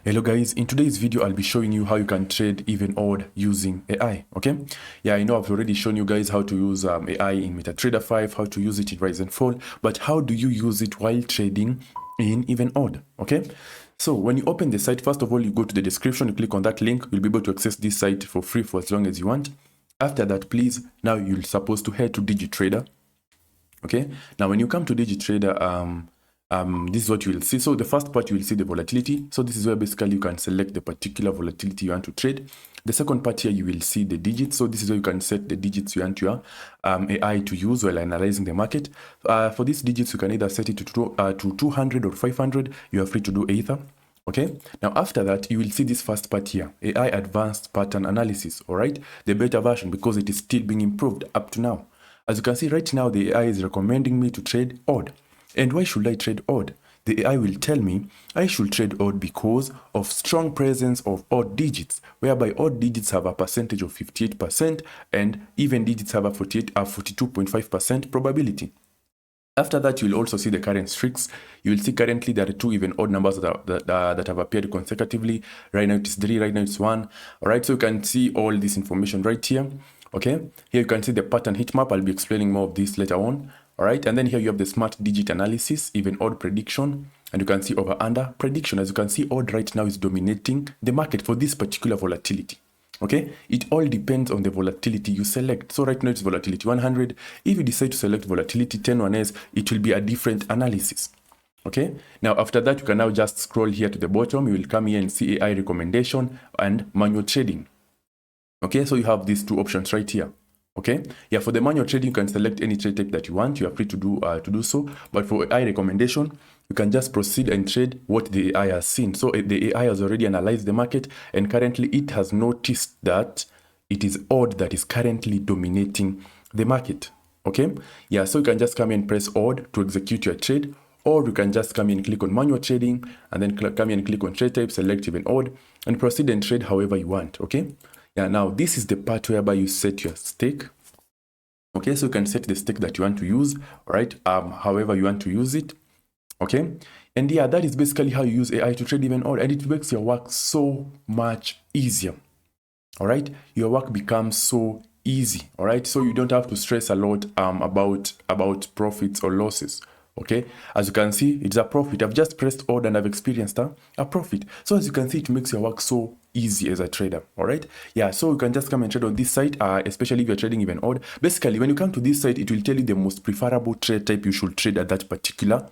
Hello guys, in today's video I'll be showing you how you can trade even odd using AI. Okay, yeah, I know I've already shown you guys how to use AI in MetaTrader 5, how to use it in Rise and Fall, but how do you use it while trading in even odd? Okay, so when you open the site, first of all you go to the description, you click on that link, you'll be able to access this site for free for as long as you want. After that, please, now you're supposed to head to DigiTrader. Okay, now when you come to DigiTrader, this is what you will see. So the first part, you will see the volatility. So this is where basically you can select the particular volatility you want to trade. The second part here, you will see the digits. So this is where you can set the digits you want your AI to use while analyzing the market. For these digits, you can either set it to 200 or 500. You are free to do either. Okay, now after that, you will see this first part here, AI Advanced Pattern Analysis. All right, the beta version, because it is still being improved up to now. As you can see right now, the AI is recommending me to trade odd. And why should I trade odd? The AI will tell me I should trade odd because of strong presence of odd digits, whereby odd digits have a percentage of 58% and even digits have a 42.5% probability. After that, you will also see the current streaks. You will see currently there are two even odd numbers that have appeared consecutively. Right now it is 3, right now it's 1. All right, so you can see all this information right here. Okay, here you can see the pattern heat map. I'll be explaining more of this later on. All right, and then here you have the smart digit analysis, even odd prediction, and you can see over under prediction. As you can see, odd right now is dominating the market for this particular volatility. Okay, it all depends on the volatility you select. So right now it's volatility 100. If you decide to select volatility 10-1s, it will be a different analysis. Okay, now after that, you can now just scroll here to the bottom. You will come here and see AI recommendation and manual trading. Okay, so you have these two options right here. Okay, yeah, for the manual trading, you can select any trade type that you want. You are free to do so. But for AI recommendation, you can just proceed and trade what the AI has seen. So the AI has already analyzed the market, and currently it has noticed that it is odd that is currently dominating the market. Okay, yeah, so you can just come and press odd to execute your trade, or you can just come in and click on manual trading, and then come in and click on trade type, select even odd, and proceed and trade however you want. Okay. Yeah, now this is the part whereby you set your stake. Okay, so you can set the stake that you want to use, right? However you want to use it. Okay, and yeah, that is basically how you use AI to trade even odd, and it makes your work so much easier. All right, your work becomes so easy. All right, so you don't have to stress a lot about profits or losses. Okay, as you can see, it's a profit. I've just pressed odd and I've experienced a profit. So as you can see, it makes your work so easy as a trader. All right, yeah, so you can just come and trade on this site, especially if you're trading even odd. Basically, when you come to this site, it will tell you the most preferable trade type you should trade at that particular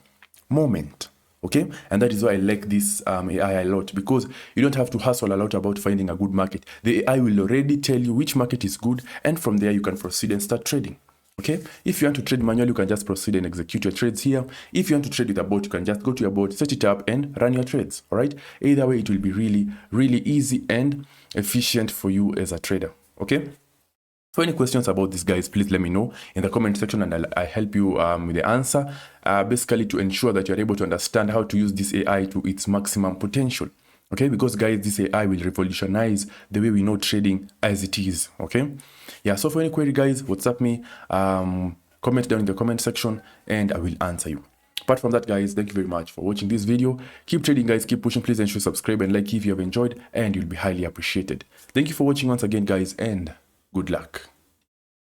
moment. Okay, and that is why I like this AI a lot, because you don't have to hustle a lot about finding a good market. The AI will already tell you which market is good, and from there you can proceed and start trading. Okay, if you want to trade manually, you can just proceed and execute your trades here. If you want to trade with a bot, you can just go to your bot, set it up, and run your trades. All right, either way, it will be really, really easy and efficient for you as a trader. Okay, for any questions about this, guys, please let me know in the comment section, and I'll help you with the answer. Basically, to ensure that you're able to understand how to use this AI to its maximum potential. Okay, because guys, this AI will revolutionize the way we know trading as it is. Okay, yeah, so for any query, guys, WhatsApp me, comment down in the comment section, and I will answer you. Apart from that, guys, thank you very much for watching this video. Keep trading, guys, keep pushing. Please ensure subscribe and like if you have enjoyed, and you'll be highly appreciated. Thank you for watching once again, guys, and good luck.